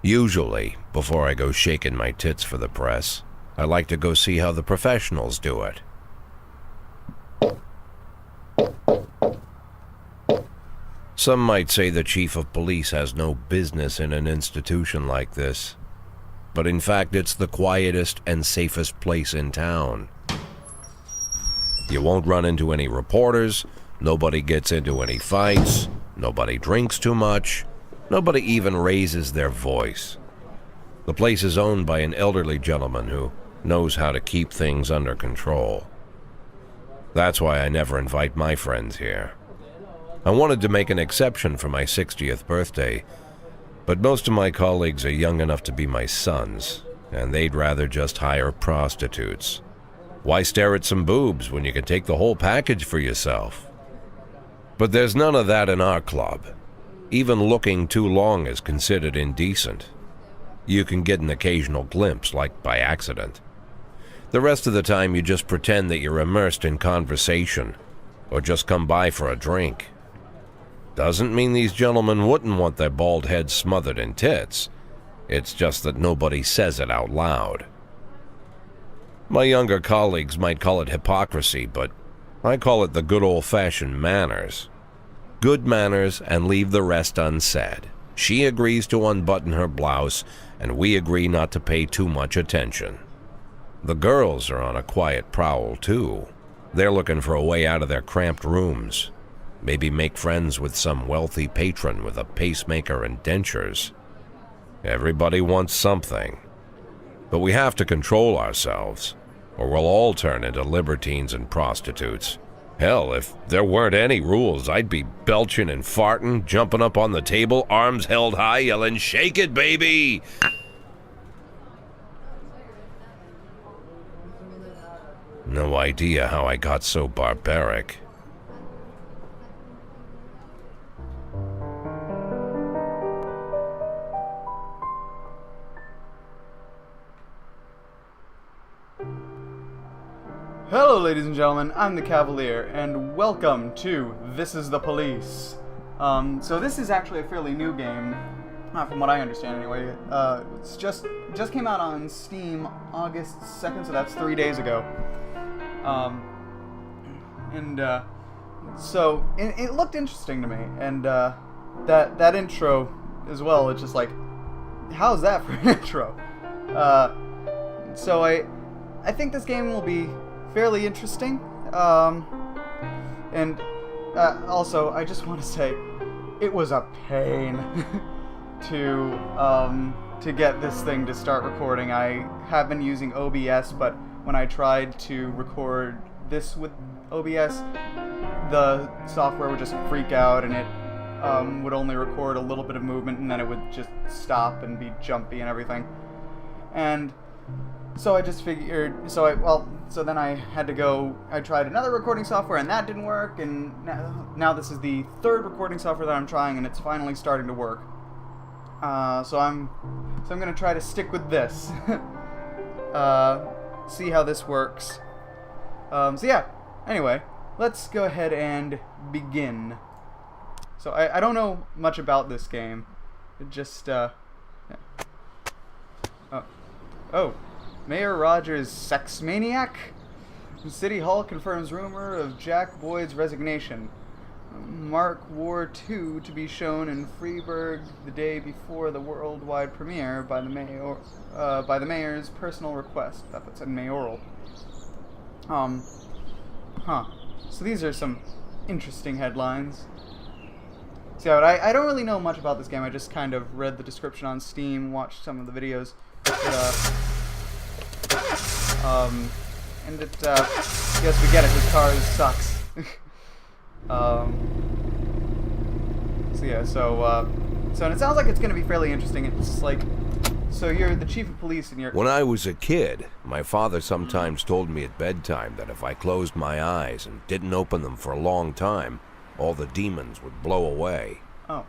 Usually, before I go shaking my tits for the press, I like to go see how the professionals do it. Some might say the chief of police has no business in an institution like this, but in fact it's the quietest and safest place in town. You won't run into any reporters, nobody gets into any fights, nobody drinks too much, nobody even raises their voice. The place is owned by an elderly gentleman who knows how to keep things under control. That's why I never invite my friends here. I wanted to make an exception for my 60th birthday, but most of my colleagues are young enough to be my sons, and they'd rather just hire prostitutes. Why stare at some boobs when you can take the whole package for yourself? But there's none of that in our club. Even looking too long is considered indecent. You can get an occasional glimpse, like by accident. The rest of the time you just pretend that you're immersed in conversation, or just come by for a drink. Doesn't mean these gentlemen wouldn't want their bald heads smothered in tits. It's just that nobody says it out loud. My younger colleagues might call it hypocrisy, but I call it the good old-fashioned manners. Good manners and leave the rest unsaid. She agrees to unbutton her blouse, and we agree not to pay too much attention. The girls are on a quiet prowl, too. They're looking for a way out of their cramped rooms. Maybe make friends with some wealthy patron with a pacemaker and dentures. Everybody wants something. But we have to control ourselves, or we'll all turn into libertines and prostitutes. Hell, if there weren't any rules, I'd be belching and farting, jumping up on the table, arms held high, yelling, "Shake it, baby!" No idea how I got so barbaric. Hello ladies and gentlemen, I'm the Cavalier, and welcome to This is the Police. So this is actually a fairly new game, from what I understand anyway. It's just came out on Steam August 2nd, so that's 3 days ago. So it looked interesting to me, and that intro as well, it's just like, how's that for an intro? So I think this game will be fairly interesting, and also I just want to say it was a pain to get this thing to start recording. I have been using OBS, but when I tried to record this with OBS, the software would just freak out, and it would only record a little bit of movement, and then it would just stop and be jumpy and everything. And so I just figured, so then I had to go, I tried another recording software and that didn't work, and now this is the third recording software that I'm trying, and it's finally starting to work. So I'm gonna try to stick with this. See how this works. So yeah, anyway, let's go ahead and begin. So I don't know much about this game. It just, yeah. Oh. Mayor Rogers' sex maniac? City Hall confirms rumor of Jack Boyd's resignation. Mark War 2 to be shown in Freiburg the day before the worldwide premiere by the mayor's personal request. I thought that said mayoral. So these are some interesting headlines. So I don't really know much about this game. I just kind of read the description on Steam, watched some of the videos. But, and it, yes, we get it, his car sucks. So yeah, so and it sounds like it's gonna be fairly interesting. It's like, so you're the chief of police and you're... When I was a kid, my father sometimes told me at bedtime that if I closed my eyes and didn't open them for a long time, all the demons would blow away. Oh.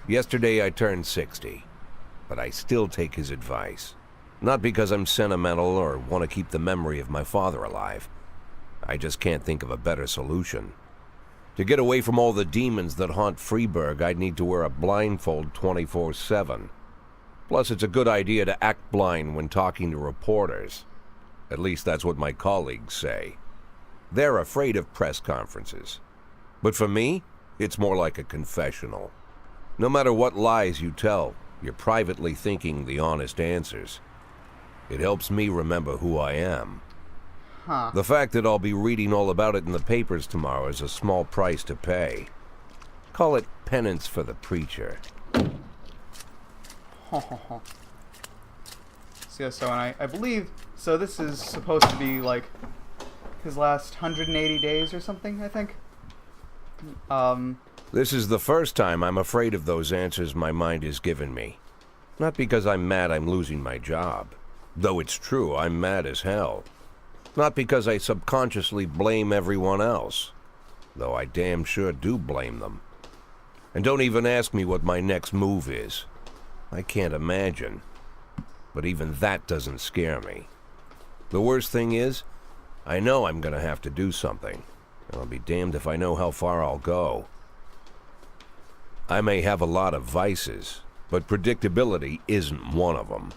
Yesterday I turned 60, but I still take his advice. Not because I'm sentimental or want to keep the memory of my father alive. I just can't think of a better solution. To get away from all the demons that haunt Freiburg, I'd need to wear a blindfold 24/7. Plus, it's a good idea to act blind when talking to reporters. At least that's what my colleagues say. They're afraid of press conferences. But for me, it's more like a confessional. No matter what lies you tell, you're privately thinking the honest answers. It helps me remember who I am. Huh. The fact that I'll be reading all about it in the papers tomorrow is a small price to pay. Call it penance for the preacher. So and I believe, so this is supposed to be like his last 180 days or something, I think. This is the first time I'm afraid of those answers my mind has given me. Not because I'm mad I'm losing my job. Though it's true, I'm mad as hell. Not because I subconsciously blame everyone else. Though I damn sure do blame them. And don't even ask me what my next move is. I can't imagine. But even that doesn't scare me. The worst thing is, I know I'm gonna have to do something. And I'll be damned if I know how far I'll go. I may have a lot of vices, but predictability isn't one of them.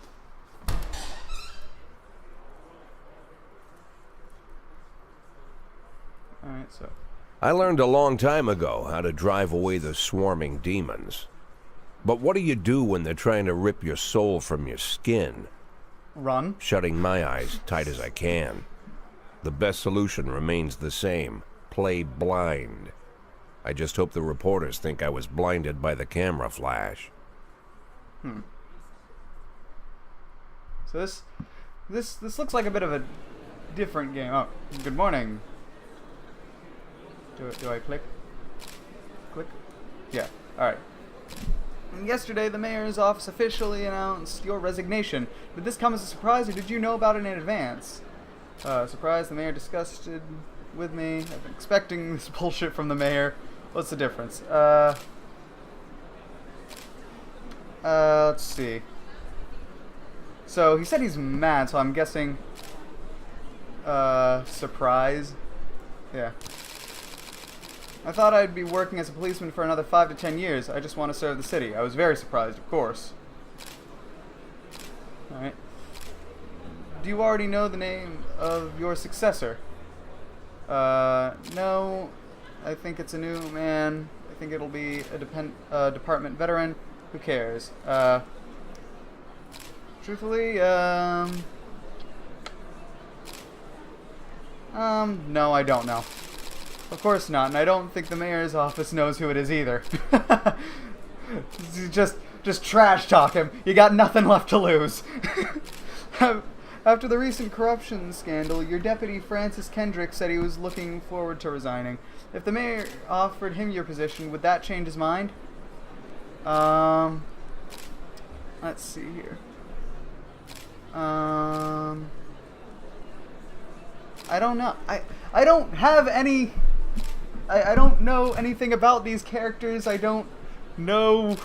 Alright, so. I learned a long time ago how to drive away the swarming demons. But what do you do when they're trying to rip your soul from your skin? Run. Shutting my eyes tight as I can. The best solution remains the same. Play blind. I just hope the reporters think I was blinded by the camera flash. So this looks like a bit of a different game. Oh, good morning. Do I click? Click? Yeah. Alright. Yesterday, the mayor's office officially announced your resignation. Did this come as a surprise, or did you know about it in advance? Surprise, the mayor discussed it with me. I've been expecting this bullshit from the mayor. What's the difference? Let's see. So, he said he's mad, so I'm guessing... surprise? Yeah. I thought I'd be working as a policeman for another 5 to 10 years. I just want to serve the city. I was very surprised, of course. Alright. Do you already know the name of your successor? No. I think it's a new man. I think it'll be a department veteran. Who cares? Truthfully, no, I don't know. Of course not, and I don't think the mayor's office knows who it is either. just trash talk him. You got nothing left to lose. After the recent corruption scandal, your deputy Francis Kendrick said he was looking forward to resigning. If the mayor offered him your position, would that change his mind? Let's see here. I don't know. I don't have any... I don't know anything about these characters. I don't know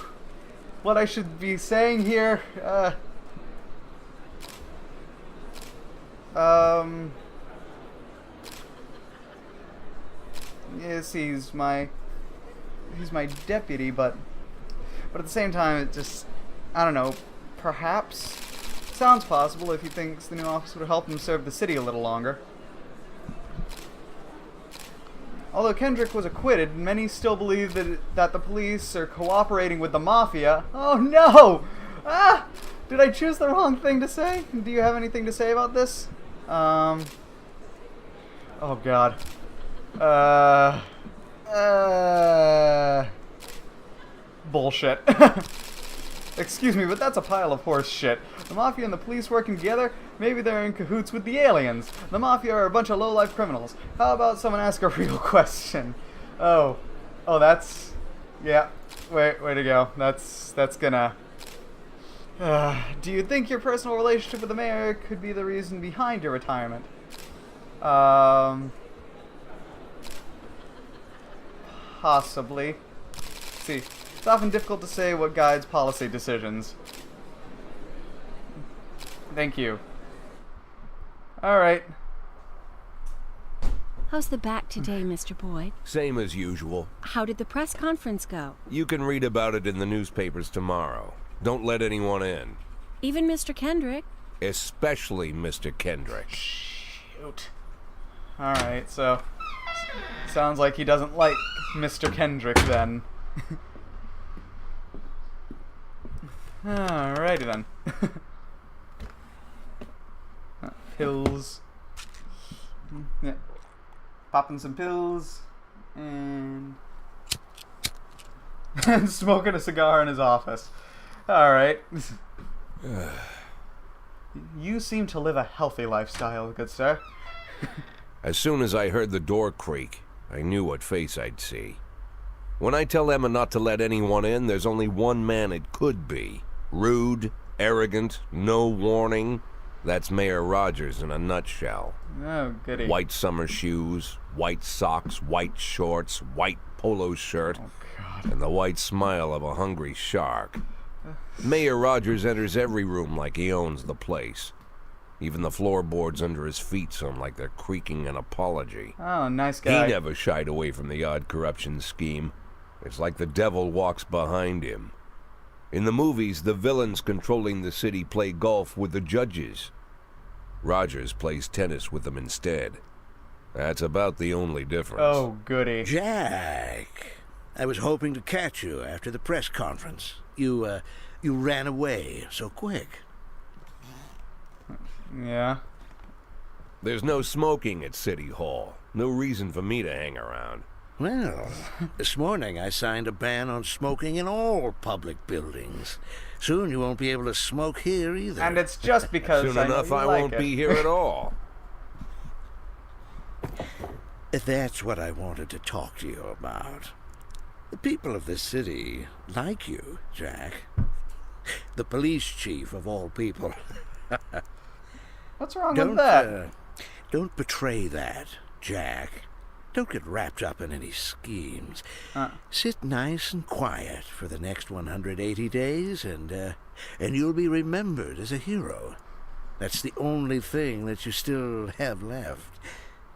what I should be saying here. Yes, he's my deputy, but at the same time, it just, I don't know, perhaps sounds possible if he thinks the new office would help him serve the city a little longer. Although Kendrick was acquitted, many still believe that the police are cooperating with the mafia. Oh no! Ah! Did I choose the wrong thing to say? Do you have anything to say about this? Oh god. Bullshit. Excuse me, but that's a pile of horse shit. The Mafia and the police working together? Maybe they're in cahoots with the aliens. The Mafia are a bunch of low-life criminals. How about someone ask a real question? Oh, that's... Yeah, way to go. That's gonna... do you think your personal relationship with the mayor could be the reason behind your retirement? Possibly. Let's see. It's often difficult to say what guides policy decisions. Thank you. Alright. How's the back today, Mr. Boyd? Same as usual. How did the press conference go? You can read about it in the newspapers tomorrow. Don't let anyone in. Even Mr. Kendrick? Especially Mr. Kendrick. Shoot. Alright, so... sounds like he doesn't like Mr. Kendrick, then. Alrighty, then. Pills. Yeah. Popping some pills. And smoking a cigar in his office. Alright. You seem to live a healthy lifestyle, good sir. As soon as I heard the door creak, I knew what face I'd see. When I tell Emma not to let anyone in, there's only one man it could be. Rude, arrogant, no warning. That's Mayor Rogers in a nutshell. Oh, goody. White summer shoes, white socks, white shorts, white polo shirt, Oh, God. and the white smile of a hungry shark. Mayor Rogers enters every room like he owns the place. Even the floorboards under his feet sound like they're creaking an apology. Oh, nice guy. He never shied away from the odd corruption scheme. It's like the devil walks behind him. In the movies, the villains controlling the city play golf with the judges. Rogers plays tennis with them instead. That's about the only difference. Oh, goody. Jack, I was hoping to catch you after the press conference. You ran away so quick. Yeah. There's no smoking at City Hall. No reason for me to hang around. Well, this morning I signed a ban on smoking in all public buildings. Soon you won't be able to smoke here either. And it's just because Soon I know enough, you I like won't it. be here at all. That's what I wanted to talk to you about. The people of this city like you, Jack. The police chief of all people. What's wrong with that? Don't betray that, Jack. Don't get wrapped up in any schemes. Sit nice and quiet for the next 180 days, and you'll be remembered as a hero. That's the only thing that you still have left.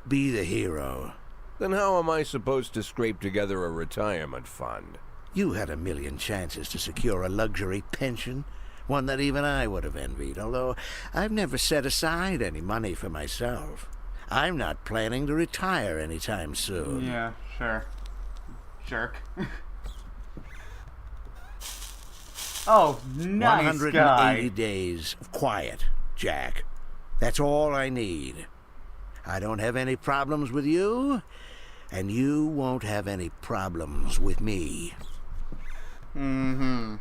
Be the hero. Then how am I supposed to scrape together a retirement fund? You had a million chances to secure a luxury pension, one that even I would have envied, although I've never set aside any money for myself. I'm not planning to retire anytime soon. Yeah, sure. Jerk. Oh, nice 180 guy. days of quiet, Jack. That's all I need. I don't have any problems with you, and you won't have any problems with me. Mm-hmm.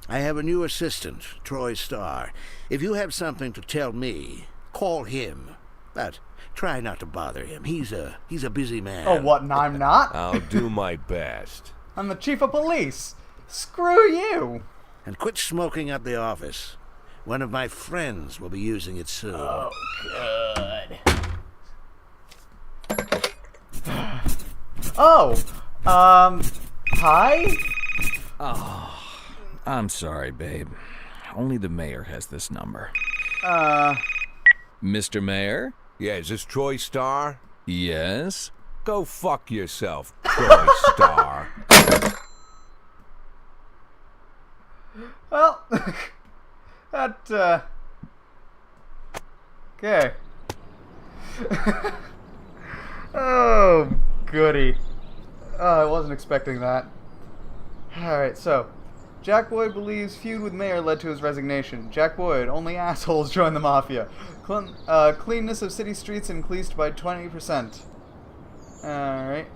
I have a new assistant, Troy Starr. If you have something to tell me, call him. But try not to bother him. He's a busy man. Oh, what, and I'm not? I'll do my best. I'm the chief of police. Screw you. And quit smoking at the office. One of my friends will be using it soon. Oh, good. Oh, hi? I'm sorry, babe. Only the mayor has this number. Mr. Mayor? Yeah, is this Troy Starr? Yes? Go fuck yourself, Troy Starr. Well, that, okay. Oh, goody. Oh, I wasn't expecting that. Alright, so, Jack Boyd believes feud with mayor led to his resignation. Jack Boyd, only assholes join the mafia. Cleanness of city streets increased by 20%. Alright.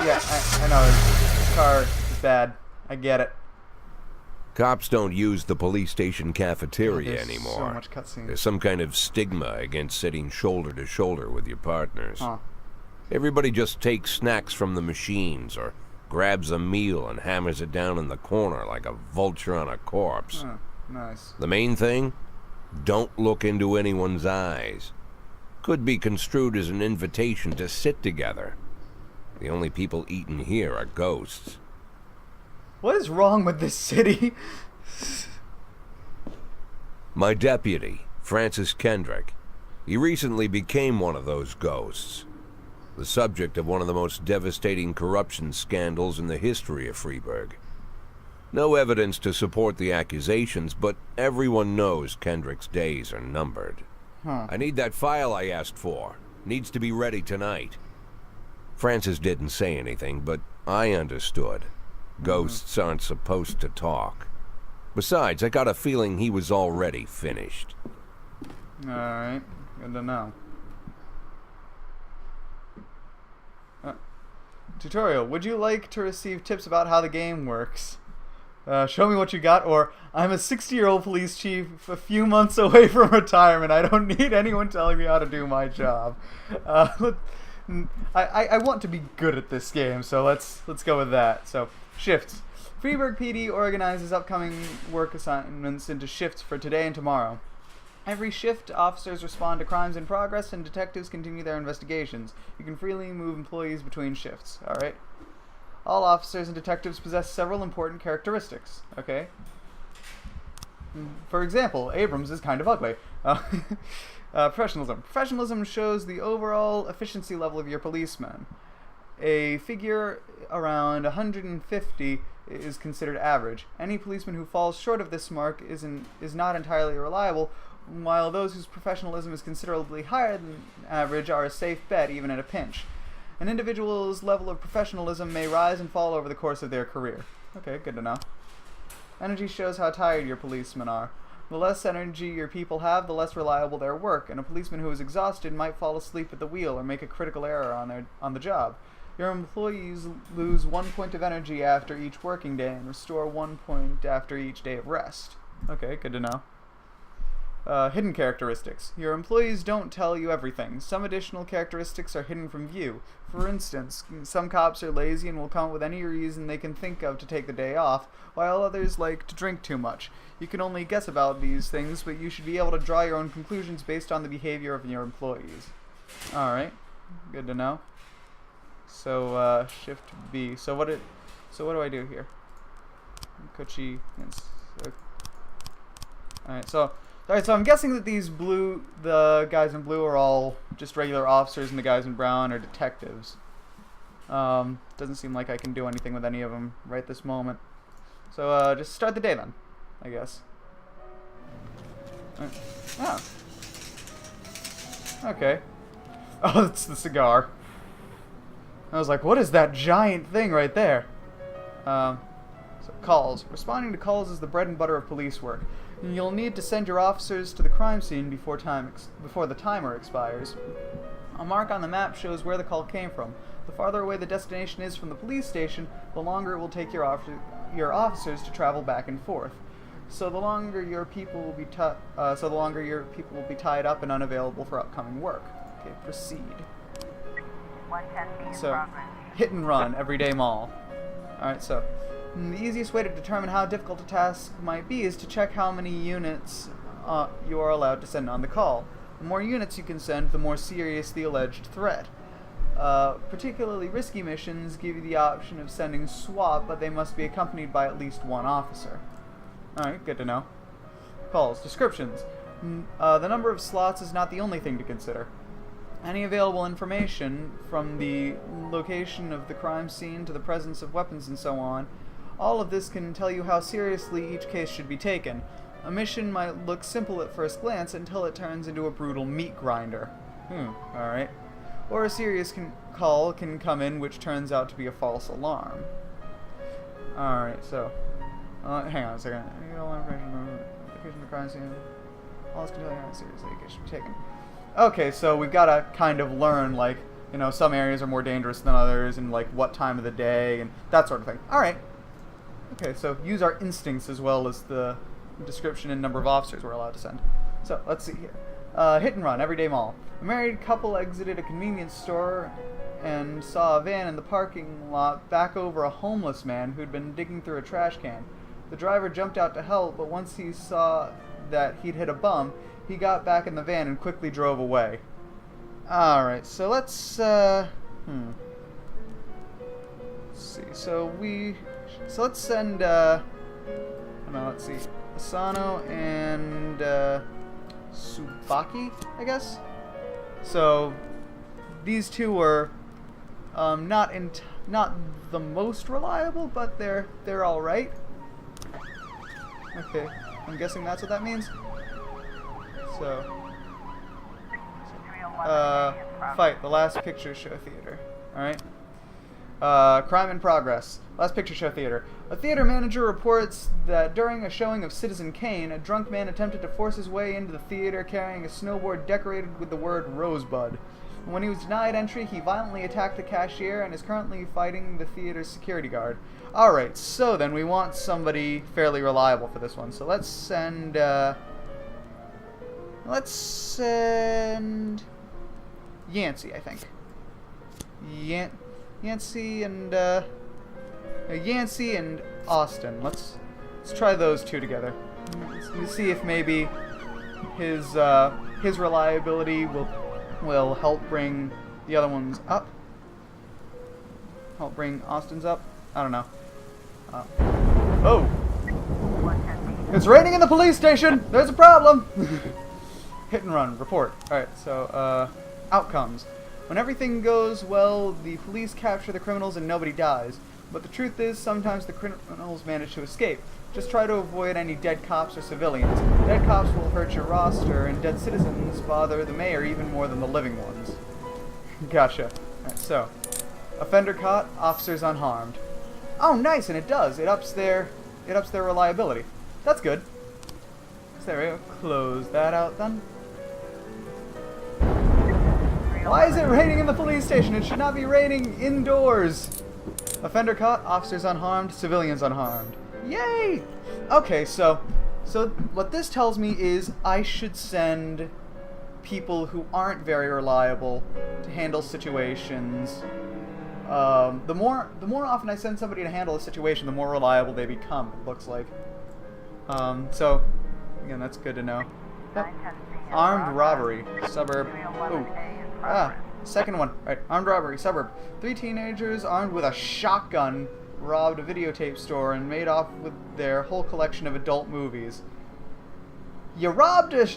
Yeah, I know, his car is bad. I get it. Cops don't use the police station cafeteria There's anymore. so much cutscene. There's some kind of stigma against sitting shoulder to shoulder with your partners. Huh. Everybody just takes snacks from the machines or grabs a meal and hammers it down in the corner like a vulture on a corpse. Oh, nice. The main thing? Don't look into anyone's eyes. Could be construed as an invitation to sit together. The only people eating here are ghosts. What is wrong with this city? My deputy, Francis Kendrick. He recently became one of those ghosts. the subject of one of the most devastating corruption scandals in the history of Freeburg. No evidence to support the accusations, but everyone knows Kendrick's days are numbered. I need that file I asked for. Needs to be ready tonight. Francis didn't say anything, but I understood. Ghosts aren't supposed to talk. Besides, I got a feeling he was already finished. Alright, good to know. Tutorial, would you like to receive tips about how the game works? Show me what you got, or I'm a 60-year-old police chief a few months away from retirement. I don't need anyone telling me how to do my job. I want to be good at this game, so let's go with that. So, shifts. Freeburg PD organizes upcoming work assignments into shifts for today and tomorrow. Every shift, officers respond to crimes in progress, and detectives continue their investigations. You can freely move employees between shifts. Alright? All officers and detectives possess several important characteristics. Okay? For example, Abrams is kind of ugly. Professionalism. Professionalism shows the overall efficiency level of your policemen. A figure around 150 is considered average. Any policeman who falls short of this mark is not entirely reliable, while those whose professionalism is considerably higher than average are a safe bet even at a pinch. An individual's level of professionalism may rise and fall over the course of their career. Okay, good to know. Energy shows how tired your policemen are. The less energy your people have, the less reliable their work, and a policeman who is exhausted might fall asleep at the wheel or make a critical error on the job. Your employees lose 1 point of energy after each working day and restore 1 point after each day of rest. Okay, good to know. Hidden characteristics. Your employees don't tell you everything. Some additional characteristics are hidden from view. For instance, some cops are lazy and will come up with any reason they can think of to take the day off, while others like to drink too much. You can only guess about these things, but you should be able to draw your own conclusions based on the behavior of your employees. Alright, good to know. So, shift B. So what do I do here? Kochi. Alright, so I'm guessing that the guys in blue are all just regular officers, and the guys in brown are detectives. Doesn't seem like I can do anything with any of them right this moment. So, just start the day then, I guess. Oh. Okay. Oh, it's the cigar. I was like, what is that giant thing right there? So, calls. Responding to calls is the bread and butter of police work. You'll need to send your officers to the crime scene before the timer expires. A mark on the map shows where the call came from. The farther away the destination is from the police station, the longer it will take your officers to travel back and forth. So the longer your people will be tied up and unavailable for upcoming work. Okay, proceed. So, hit and run, everyday mall. Alright, so the easiest way to determine how difficult a task might be is to check how many units you are allowed to send on the call. The more units you can send, the more serious the alleged threat. Particularly risky missions give you the option of sending SWAT, but they must be accompanied by at least one officer. Alright, good to know. Calls. Descriptions. The number of slots is not the only thing to consider. Any available information, from the location of the crime scene to the presence of weapons and so on, all of this can tell you how seriously each case should be taken. A mission might look simple at first glance until it turns into a brutal meat grinder. Alright. Or a serious call can come in which turns out to be a false alarm. Alright, so hang on a second. Location of the crime scene. All this can tell you how seriously a case should be taken. Okay, so we've got to kind of learn, like, you know, some areas are more dangerous than others, and, like, what time of the day, and that sort of thing. Alright. Okay, so use our instincts as well as the description and number of officers we're allowed to send. So, let's see here. Hit and run, everyday mall. A married couple exited a convenience store and saw a van in the parking lot back over a homeless man who'd been digging through a trash can. The driver jumped out to help, but once he saw that he'd hit a bum, he got back in the van and quickly drove away. Alright, so let's see. So let's send, let's see. Asano and, Tsubaki, I guess? So, these two were Not the most reliable, but they're all right. Okay, I'm guessing that's what that means. So, fight the last picture show theater. All right. Crime in progress. Last picture show theater. A theater manager reports that during a showing of Citizen Kane, a drunk man attempted to force his way into the theater carrying a snowboard decorated with the word Rosebud. When he was denied entry, he violently attacked the cashier and is currently fighting the theater's security guard. Alright, so then we want somebody fairly reliable for this one. So let's send Yancey, I think. Yancey and Austin. Let's try those two together. Let's see if maybe his reliability will help bring the other ones up. Help bring Austin's up. I don't know. Oh! It's raining in the police station! There's a problem! Hit and run. Report. Alright, so, outcomes. When everything goes well, the police capture the criminals and nobody dies. But the truth is, sometimes the criminals manage to escape. Just try to avoid any dead cops or civilians. Dead cops will hurt your roster, and dead citizens bother the mayor even more than the living ones. Gotcha. Alright, so, offender caught, officers unharmed. Oh, nice, and it does. It ups their reliability. That's good. So there we go. Close that out then. Why is it raining in the police station? It should not be raining indoors. Offender caught, officers unharmed, civilians unharmed. Yay! Okay, so what this tells me is I should send people who aren't very reliable to handle situations. The more often I send somebody to handle a situation, the more reliable they become, it looks like. So, again, that's good to know. Yep. Armed robbery, suburb. Ooh. Second one. Alright, armed robbery, suburb. 3 teenagers armed with a shotgun robbed a videotape store and made off with their whole collection of adult movies. You robbed a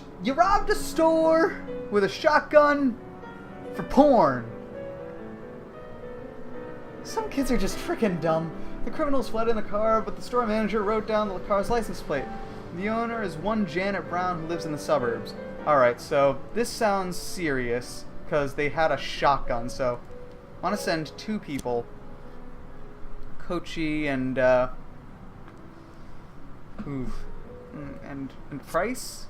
store with a shotgun for porn. Some kids are just freaking dumb. The criminals fled in the car, but the store manager wrote down the car's license plate. The owner is one Janet Brown who lives in the suburbs. Alright, so this sounds serious because they had a shotgun, so I want to send 2 people. Kochi and and Price?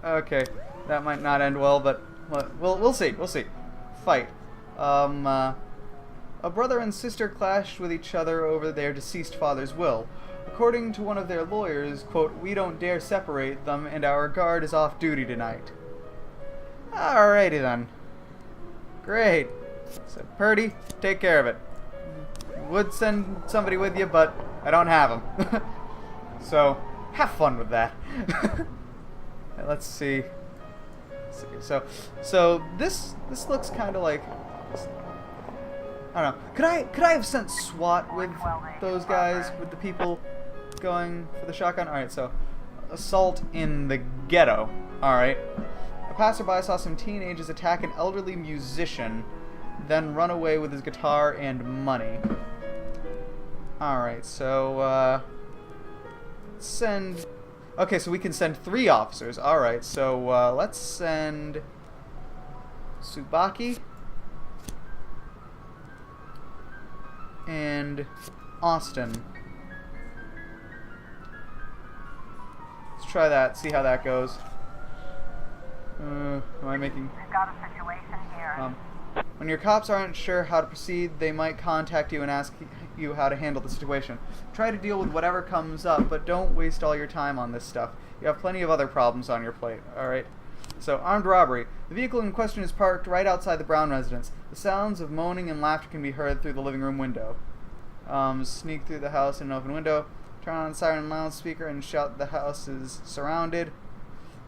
Okay, that might not end well, but we'll see. We'll see. Fight. A brother and sister clashed with each other over their deceased father's will. According to one of their lawyers, quote, "We don't dare separate them, and our guard is off duty tonight." Alrighty then. Great. So, Purdy, take care of it. Would send somebody with you, but I don't have them. So, have fun with that. Let's see. So this looks kind of like, I don't know. Could I have sent SWAT with those guys, with the people going for the shotgun? All right, so assault in the ghetto. All right. A passerby saw some teenagers attack an elderly musician, then run away with his guitar and money. All right, so send. Okay, so we can send 3 officers. All right, so let's send Tsubaki and Austin. Let's try that. See how that goes. Am I making? We've got a situation here. When your cops aren't sure how to proceed, they might contact you and ask you how to handle the situation. Try to deal with whatever comes up, but don't waste all your time on this stuff. You have plenty of other problems on your plate, alright? So, armed robbery. The vehicle in question is parked right outside the Brown residence. The sounds of moaning and laughter can be heard through the living room window. Sneak through the house in an open window. Turn on the siren loudspeaker and shout the house is surrounded.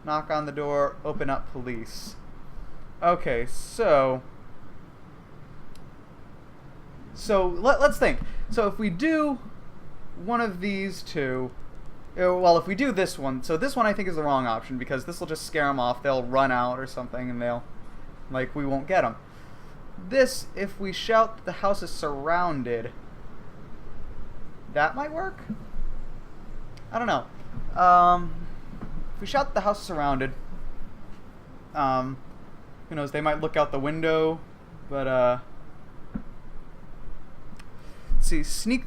Knock on the door. Open up police. Okay, so let's think. So if we do one of these 2, well, if we do this one, so this one I think is the wrong option because this will just scare them off. They'll run out or something and we won't get them. this, if we shout that the house is surrounded, that might work? I don't know. If we shout that the house is surrounded, who knows, they might look out the window, but, let's see, sneak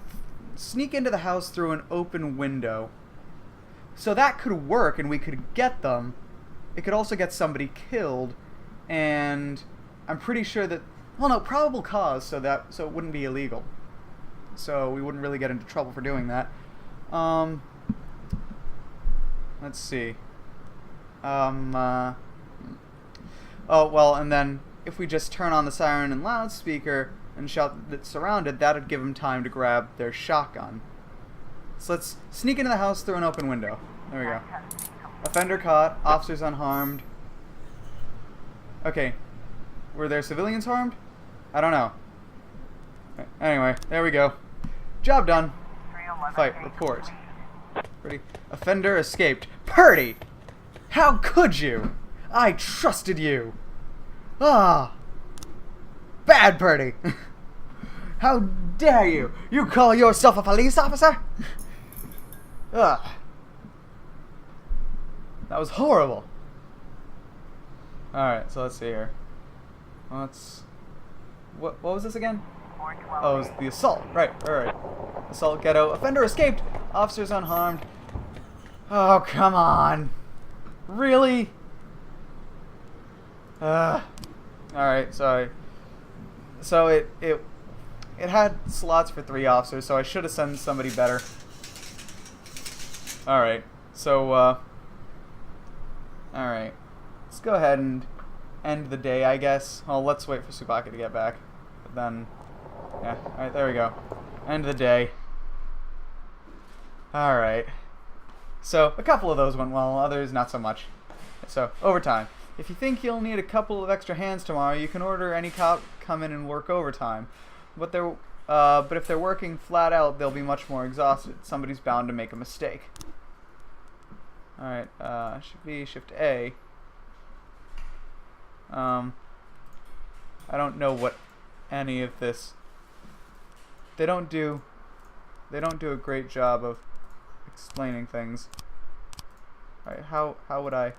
into the house through an open window. So that could work, and we could get them. It could also get somebody killed, and I'm pretty sure that, well, no, probable cause, so it wouldn't be illegal. So we wouldn't really get into trouble for doing that. Let's see. Oh, well, and then if we just turn on the siren and loudspeaker and shout that it's surrounded, that'd give them time to grab their shotgun. So let's sneak into the house through an open window. There we go. Offender caught. Officers unharmed. Okay. Were there civilians harmed? I don't know. Anyway, there we go. Job done. Fight. Report. Purdy. Offender escaped. Purdy! How could you? I trusted you. Ah. Bad Purdy. How dare you? You call yourself a police officer? Ugh. That was horrible. Alright, so let's see here. What was this again? Oh, it was the assault. Right. Assault ghetto. Offender escaped. Officers unharmed. Oh, come on. Really? Alright, sorry. So it had slots for 3 officers, so I should have sent somebody better. Alright, so, alright. Let's go ahead and end the day, I guess. Well, let's wait for Tsubaki to get back. But then, yeah, alright, there we go. End of the day. Alright. So, a couple of those went well, others not so much. So, overtime. If you think you'll need a couple of extra hands tomorrow, you can order any cop come in and work overtime. But if they're working flat out, they'll be much more exhausted. Somebody's bound to make a mistake. Alright, should be Shift A. I don't know what any of this... They don't do a great job of explaining things. Alright, how would I...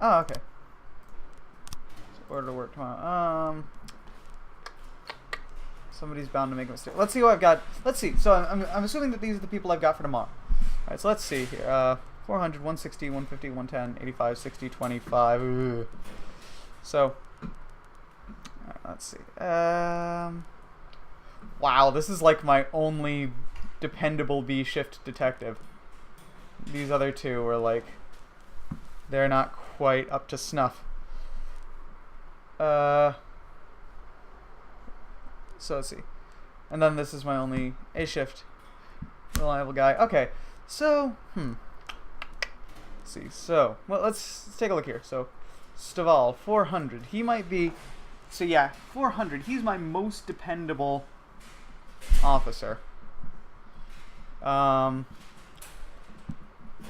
Oh, okay. So order to work tomorrow. Somebody's bound to make a mistake. Let's see what I've got. Let's see. So I'm assuming that these are the people I've got for tomorrow. Alright, so let's see here. 400, 160, 150, 110, 85, 60, 25. Ugh. So, let's see. Wow, this is like my only dependable B-shift detective. These other two are like, they're not quite up to snuff. So let's see. And then this is my only A-shift reliable guy. Okay, so, let's see. So, well, let's take a look here. So, Staval, 400. He might be, so yeah, 400. He's my most dependable officer.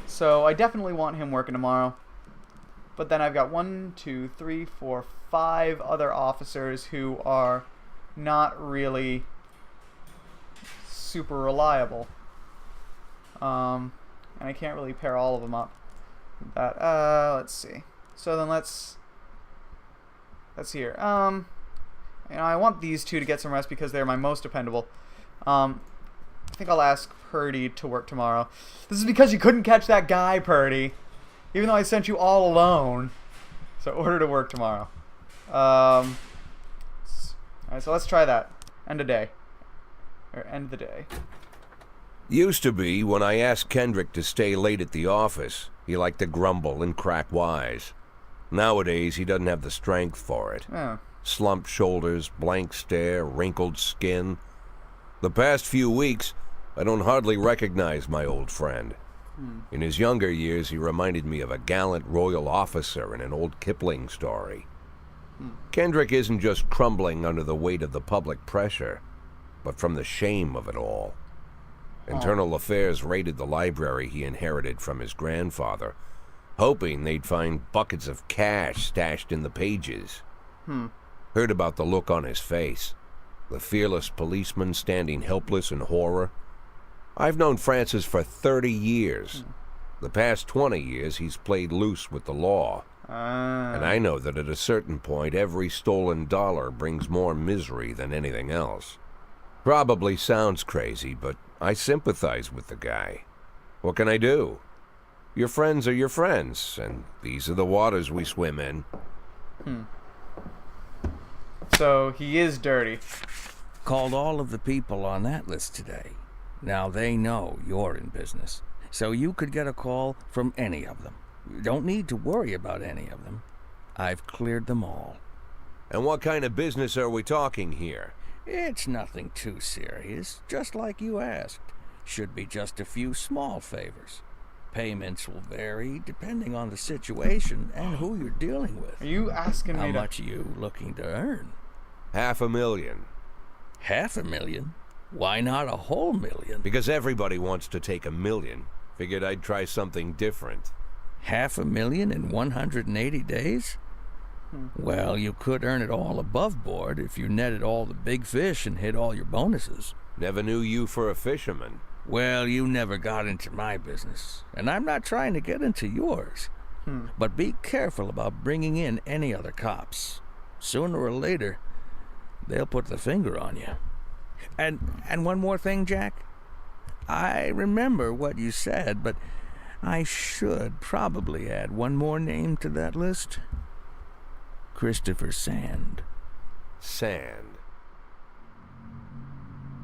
So I definitely want him working tomorrow. But then I've got 1, 2, 3, 4, 5 other officers who are not really super reliable. And I can't really pair all of them up with that. Let's see. So then let's see here. You know, I want these two to get some rest because they're my most dependable. I think I'll ask Purdy to work tomorrow. This is because you couldn't catch that guy, Purdy. Even though I sent you all alone. So order to work tomorrow. Alright, so let's try that. End of day. Or end the day. Used to be, when I asked Kendrick to stay late at the office, he liked to grumble and crack wise. Nowadays, he doesn't have the strength for it. Oh. Slumped shoulders, blank stare, wrinkled skin. The past few weeks, I don't hardly recognize my old friend. In his younger years, he reminded me of a gallant royal officer in an old Kipling story. Kendrick isn't just crumbling under the weight of the public pressure, but from the shame of it all. Internal Affairs raided the library he inherited from his grandfather, hoping they'd find buckets of cash stashed in the pages. Heard about the look on his face, the fearless policeman standing helpless in horror. I've known Francis for 30 years. The past 20 years he's played loose with the law. And I know that at a certain point every stolen dollar brings more misery than anything else. Probably sounds crazy, but I sympathize with the guy. What can I do? Your friends are your friends, and these are the waters we swim in. So he is dirty. Called all of the people on that list today. Now they know you're in business, so you could get a call from any of them. You don't need to worry about any of them. I've cleared them all. And what kind of business are we talking here? It's nothing too serious, just like you asked. Should be just a few small favors. Payments will vary depending on the situation and who you're dealing with. Are you asking How me to... much are you looking to earn? $500,000. $500,000? Why not a whole million? Because everybody wants to take $1 million. Figured I'd try something different. $500,000 in 180 days? Well, you could earn it all above board if you netted all the big fish and hit all your bonuses. Never knew you for a fisherman. Well, you never got into my business, and I'm not trying to get into yours. But be careful about bringing in any other cops. Sooner or later, they'll put the finger on you. And one more thing, Jack. I remember what you said, but I should probably add one more name to that list. Christopher Sand. Sand.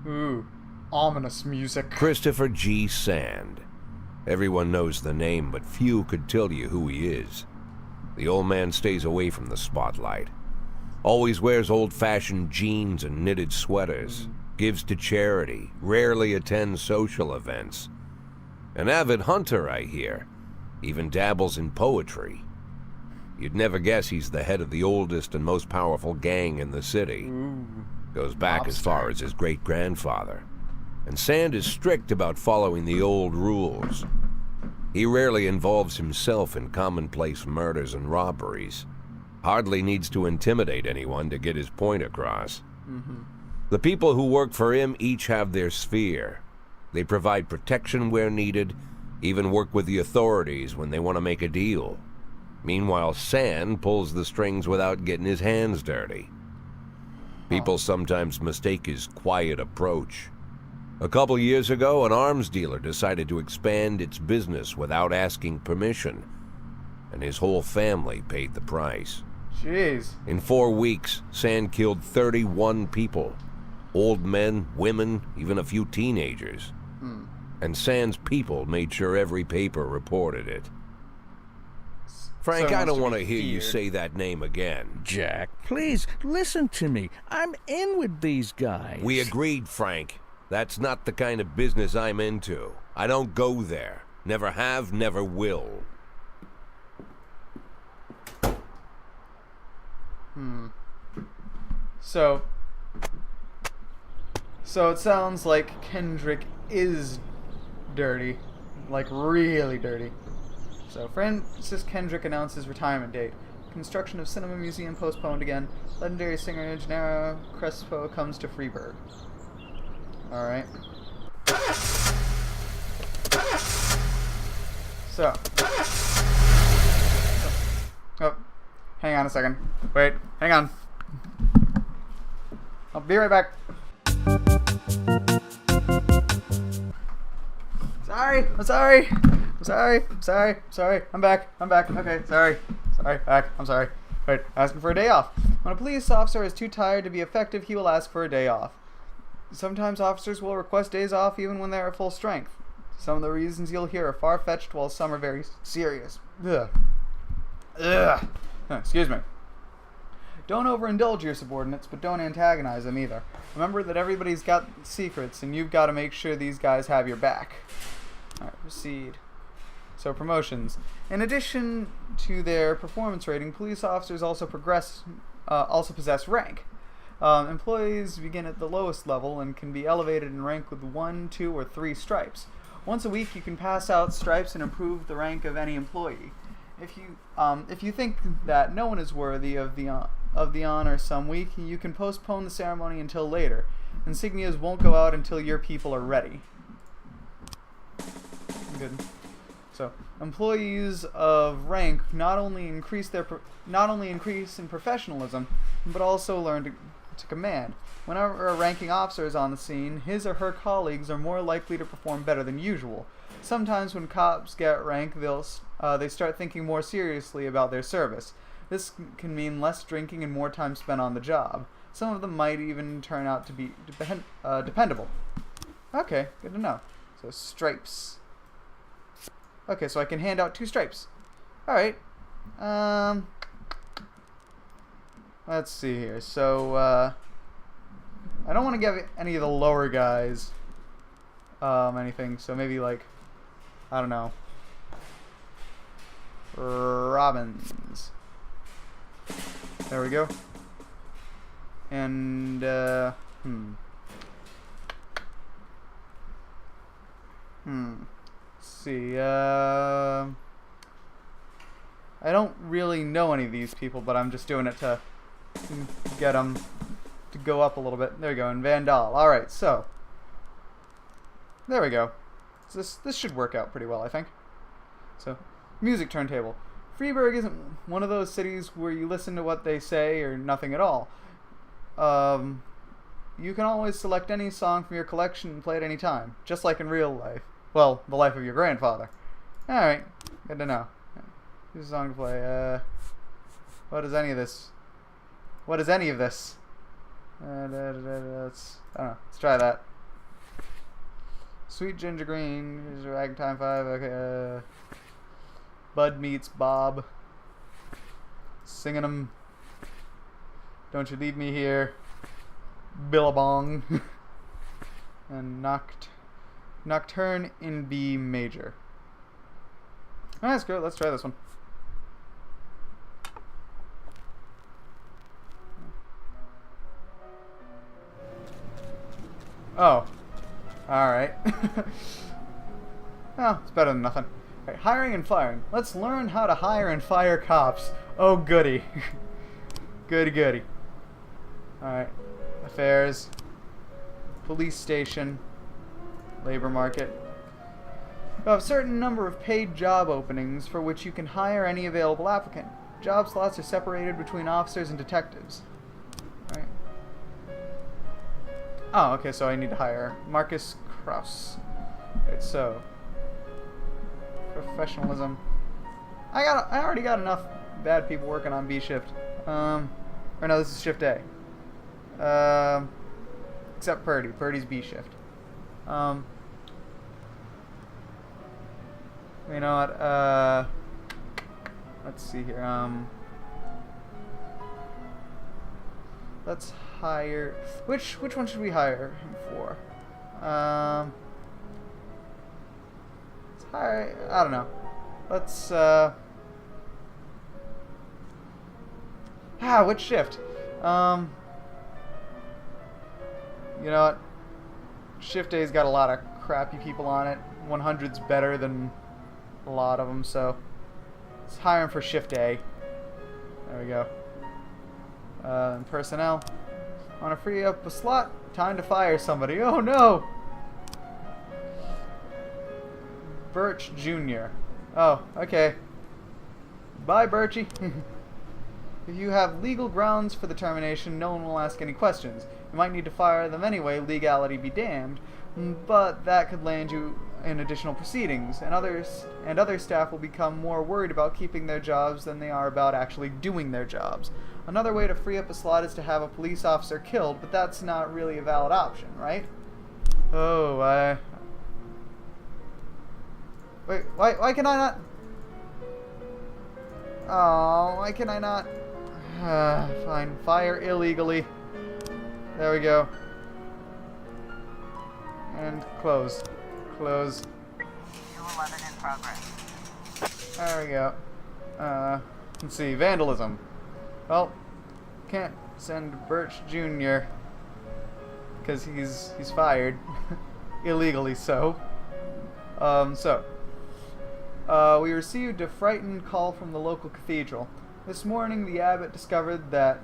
Ooh, ominous music. Christopher G. Sand. Everyone knows the name, but few could tell you who he is. The old man stays away from the spotlight. Always wears old-fashioned jeans and knitted sweaters. Gives to charity. Rarely attends social events. An avid hunter, I hear. Even dabbles in poetry. You'd never guess he's the head of the oldest and most powerful gang in the city. Goes back as far as his great-grandfather. And Sand is strict about following the old rules. He rarely involves himself in commonplace murders and robberies. Hardly needs to intimidate anyone to get his point across. The people who work for him each have their sphere. They provide protection where needed, even work with the authorities when they want to make a deal. Meanwhile, Sand pulls the strings without getting his hands dirty. People sometimes mistake his quiet approach. A couple years ago, an arms dealer decided to expand its business without asking permission, and his whole family paid the price. Jeez. In 4 weeks, Sand killed 31 people. Old men, women, even a few teenagers. And Sand's people made sure every paper reported it. Frank, So he I don't wants want to to be hear you feared. say that name again. Jack, please, listen to me. I'm in with these guys. We agreed, Frank. That's not the kind of business I'm into. I don't go there. Never have, never will. So it sounds like Kendrick is dirty. Like, really dirty. So, Francis Kendrick announces retirement date. Construction of Cinema Museum postponed again. Legendary singer Gennaro Crespo comes to Freeburg. Alright. So. Oh. Hang on a second. Wait. Hang on. I'll be right back. Sorry. I'm back. Okay, sorry. Back. I'm sorry. Wait, asking for a day off. When a police officer is too tired to be effective, he will ask for a day off. Sometimes officers will request days off even when they are at full strength. Some of the reasons you'll hear are far-fetched, while some are very serious. Ugh. Excuse me. Don't overindulge your subordinates, but don't antagonize them either. Remember that everybody's got secrets, and you've got to make sure these guys have your back. Alright, proceed. So, promotions. In addition to their performance rating, police officers also possess rank. Employees begin at the lowest level and can be elevated in rank with 1, 2, or 3 stripes. Once a week, you can pass out stripes and improve the rank of any employee. if you think that no one is worthy of the honor some week, you can postpone the ceremony until later. Insignias won't go out until your people are ready. Good. So, employees of rank not only increase in professionalism, but also learn to command. Whenever a ranking officer is on the scene, his or her colleagues are more likely to perform better than usual. Sometimes when cops get rank, they start thinking more seriously about their service. This can mean less drinking and more time spent on the job. Some of them might even turn out to be dependable. Okay, good to know. So, stripes. Okay, so I can hand out 2 stripes. Alright. Let's see here. So, I don't want to give any of the lower guys anything. So maybe like, I don't know, Robbins. There we go. And, Let's see, I don't really know any of these people, but I'm just doing it to get them to go up a little bit. There we go, and Vandal. Alright, so, there we go. So this should work out pretty well, I think. So, music turntable. Freeburg isn't one of those cities where you listen to what they say or nothing at all. You can always select any song from your collection and play it any time, just like in real life. Well, the life of your grandfather. Alright, good to know. Here's a song to play. What is any of this? What is any of this? I don't know, let's try that. Sweet Ginger Green, here's Ragtime 5, okay, Bud Meets Bob. Singing them. Don't You Leave Me Here. Billabong. And Nocturne in B major. Alright, that's good. Let's try this one. Oh. Alright. Well, it's better than nothing. Alright, hiring and firing. Let's learn how to hire and fire cops. Oh, goody. Goody, goody. Alright. Affairs. Police station. Labor market. You have a certain number of paid job openings for which you can hire any available applicant. Job slots are separated between officers and detectives. Alright. Oh, okay, so I need to hire Marcus Kraus. Right, so professionalism. I already got enough bad people working on B shift. Or no, this is shift A. Except Purdy. Purdy's B shift. You know what? Let's see here. Let's hire. Which one should we hire him for? Let's hire. I don't know. Let's. Which shift? You know what? Shift A's got a lot of crappy people on it. 100's better than a lot of them, so let's hire him for Shift A. There we go. Personnel. Want to free up a slot? Time to fire somebody. Oh no! Birch Jr. Oh, okay. Bye, Birchie. If you have legal grounds for the termination, no one will ask any questions. You might need to fire them anyway, legality be damned, but that could land you in additional proceedings, and other staff will become more worried about keeping their jobs than they are about actually doing their jobs. Another way to free up a slot is to have a police officer killed, but that's not really a valid option, right? Oh, Wait, why can I not? Oh, why can I not? Fine, fire illegally. There we go. And close. Close. 211 in progress. There we go. Let's see, vandalism. Well, can't send Birch Jr. because he's fired illegally. So We received a frightened call from the local cathedral. This morning, the abbot discovered that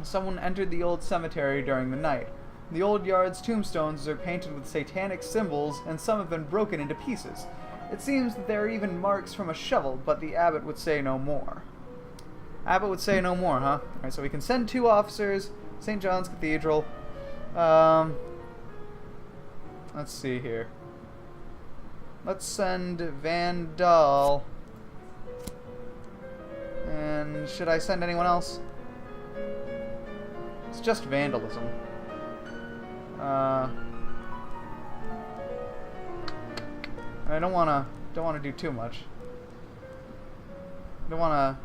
someone entered the old cemetery during the night. The old yard's tombstones are painted with satanic symbols, and some have been broken into pieces. It seems that there are even marks from a shovel, but the abbot would say no more. Abbot would say no more, huh? Alright, so we can send 2 officers, St. John's Cathedral. Let's see here. Let's send Van Dahl. And should I send anyone else? It's just vandalism. I don't wanna do too much. I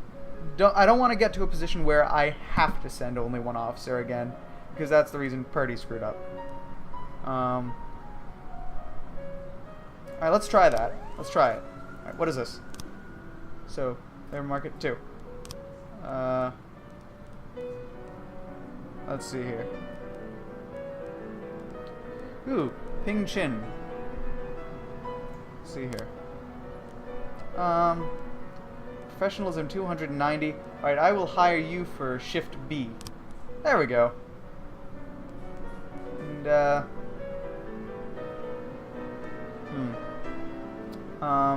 don't wanna get to a position where I have to send only 1 officer again, because that's the reason Purdy screwed up. Alright, let's try that. Let's try it. Alright, what is this? So, labor market 2. Let's see here. Ooh, Ping Chin. Let's see here. Professionalism 290. Alright, I will hire you for shift B. There we go. And,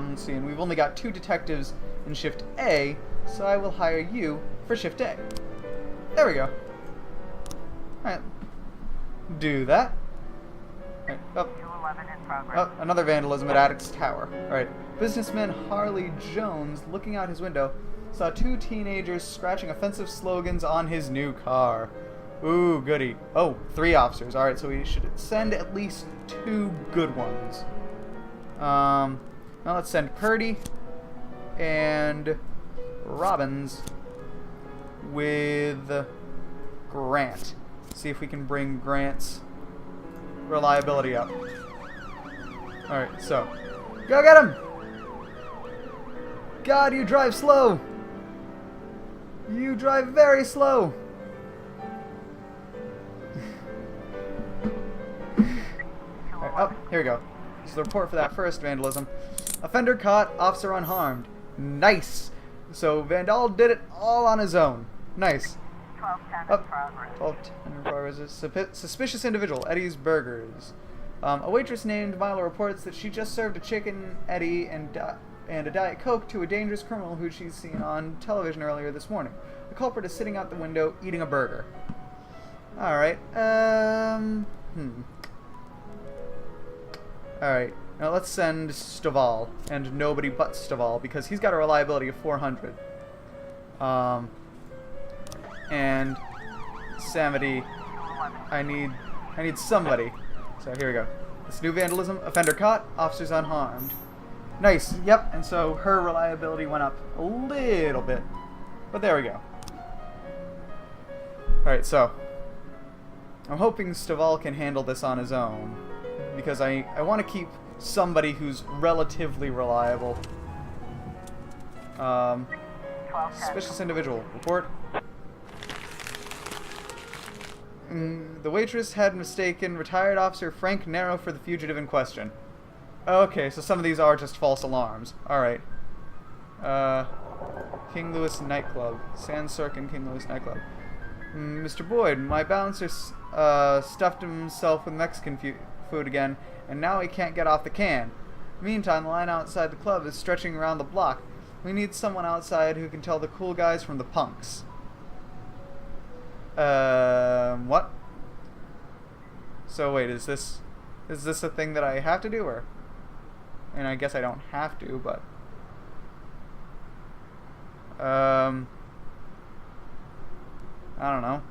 let's see, and we've only got 2 detectives in shift A, so I will hire you for shift A. There we go. Alright. Do that. Alright, up. 211 in progress. Oh, another vandalism at Attic's Tower. Alright. Businessman Harley Jones, looking out his window, saw 2 teenagers scratching offensive slogans on his new car. Ooh, goody. Oh, 3 officers. Alright, so we should send at least 2 good ones. Now let's send Purdy and Robbins with Grant. See if we can bring Grant's reliability up. Alright, so. Go get him! God, you drive slow! You drive very slow! Alright, oh, here we go. This is the report for that first vandalism. Offender caught, officer unharmed. Nice! So Vandal did it all on his own. Nice. 1210 in progress. 1210 in progress. Suspicious individual, Eddie's Burgers. A waitress named Milo reports that she just served a chicken Eddie and a Diet Coke to a dangerous criminal who she's seen on television earlier this morning. The culprit is sitting out the window eating a burger. Alright, Alright, now let's send Staval, and nobody but Staval, because he's got a reliability of 400. And Samity, I need somebody. So here we go. This new vandalism, offender caught, officers unharmed. Nice, yep, and so her reliability went up a little bit. But there we go. Alright, so I'm hoping Staval can handle this on his own, because I want to keep somebody who's relatively reliable. Suspicious individual. Report. The waitress had mistaken retired officer Frank Narrow for the fugitive in question. Okay, so some of these are just false alarms. Alright. King Louis nightclub. Sans Cirkin King Louis nightclub. Mr. Boyd, my bouncer stuffed himself with Mexican food again, and now he can't get off the can. Meantime, the line outside the club is stretching around the block. We need someone outside who can tell the cool guys from the punks. What? So wait, is this a thing that I have to do, or? And I guess I don't have to, but I don't know.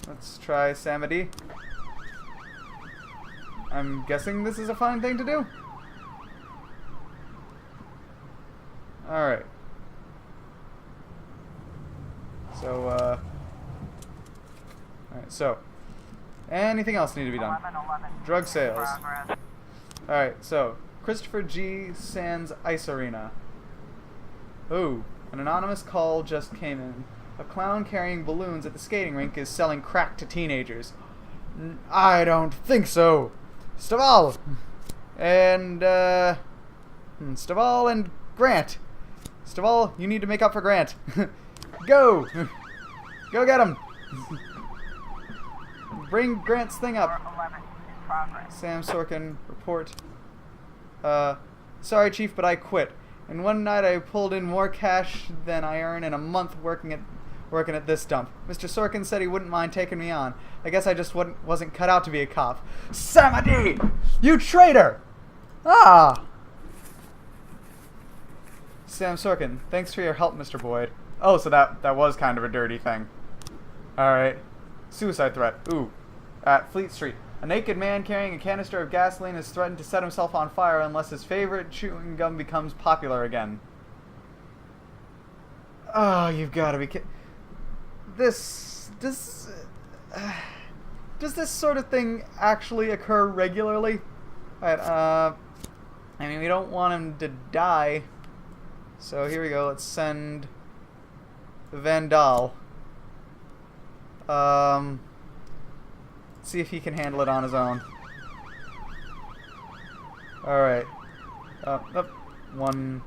Let's try Samity. I'm guessing this is a fine thing to do. Alright. So, alright, so. Anything else need to be done? 1111 Drug sales. progress. Alright, so. Christopher G. Sands Ice Arena. Ooh, an anonymous call just came in. A clown carrying balloons at the skating rink is selling crack to teenagers. I don't think so. Staval, And, Staval and Grant. Staval, you need to make up for Grant. Go! Go get him! Bring Grant's thing up. 11 in progress. Sam Sorkin, report. Sorry, Chief, but I quit. And one night I pulled in more cash than I earn in a month working at this dump. Mr. Sorkin said he wouldn't mind taking me on. I guess I just wasn't cut out to be a cop. Samadi! You traitor! Ah! Sam Sorkin, thanks for your help, Mr. Boyd. Oh, so that was kind of a dirty thing. Alright. Suicide threat. Ooh. At Fleet Street. A naked man carrying a canister of gasoline has threatened to set himself on fire unless his favorite chewing gum becomes popular again. Oh, you've got to be kidding. Does this sort of thing actually occur regularly? Alright, I mean, we don't want him to die. So here we go. Let's send Vandal. See if he can handle it on his own. Alright. One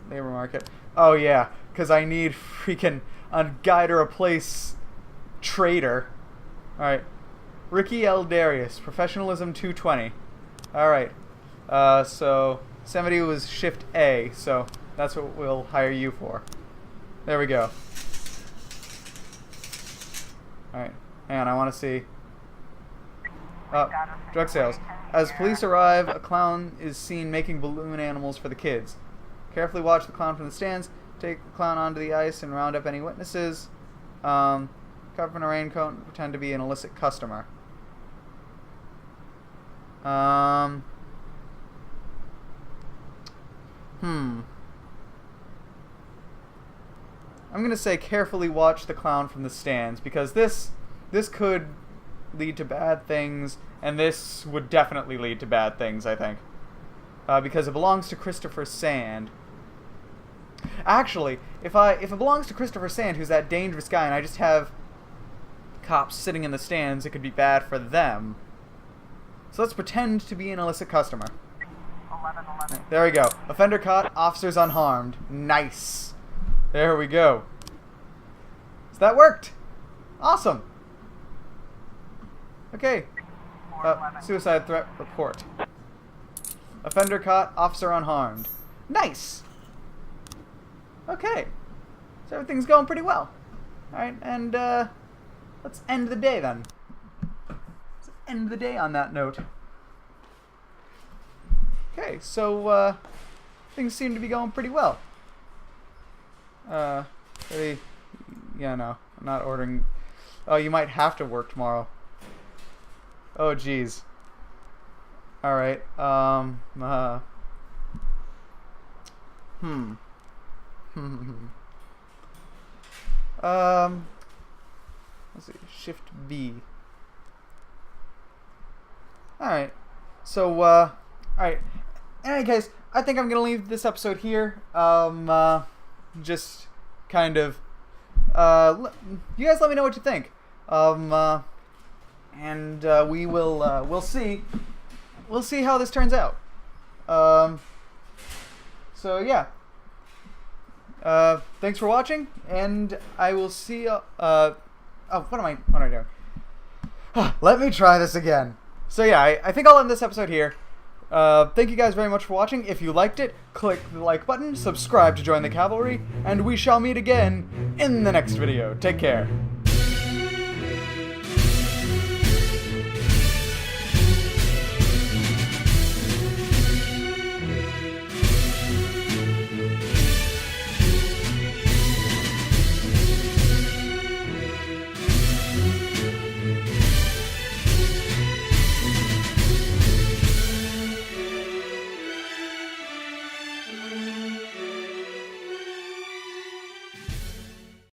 labor market. Oh yeah, because I need freaking a guy to replace Trader. Alright. Ricky L. Darius, Professionalism 220. Alright. So somebody was shift A, so that's what we'll hire you for. There we go. Alright. Hang on, I want to see. Drug sales. As police arrive, a clown is seen making balloon animals for the kids. Carefully watch the clown from the stands. Take the clown onto the ice and round up any witnesses. Cover in a raincoat and pretend to be an illicit customer. I'm gonna say carefully watch the clown from the stands, because this could lead to bad things, and this would definitely lead to bad things, I think. Because it belongs to Christopher Sand. Actually, if it belongs to Christopher Sand, who's that dangerous guy, and I just have cops sitting in the stands, it could be bad for them. So let's pretend to be an illicit customer. 11. There we go. Offender caught, officers unharmed. Nice. There we go. So that worked. Awesome. Okay. Suicide threat report. Offender caught, officer unharmed. Nice. Okay. So everything's going pretty well. Alright, and let's end the day then. Let's end the day on that note. Okay, so things seem to be going pretty well. Yeah, no, I'm not ordering. Oh, you might have to work tomorrow. Oh, geez. All right. Let's see. Shift B. All right. So, all right. In any case, I think I'm gonna leave this episode here. Just kind of. You guys let me know what you think. And we will. We'll see. We'll see how this turns out. So yeah. Thanks for watching, and I will see. Oh, what am I doing? Let me try this again. So yeah, I think I'll end this episode here. Thank you guys very much for watching. If you liked it, click the like button, subscribe to join the cavalry, and we shall meet again in the next video. Take care.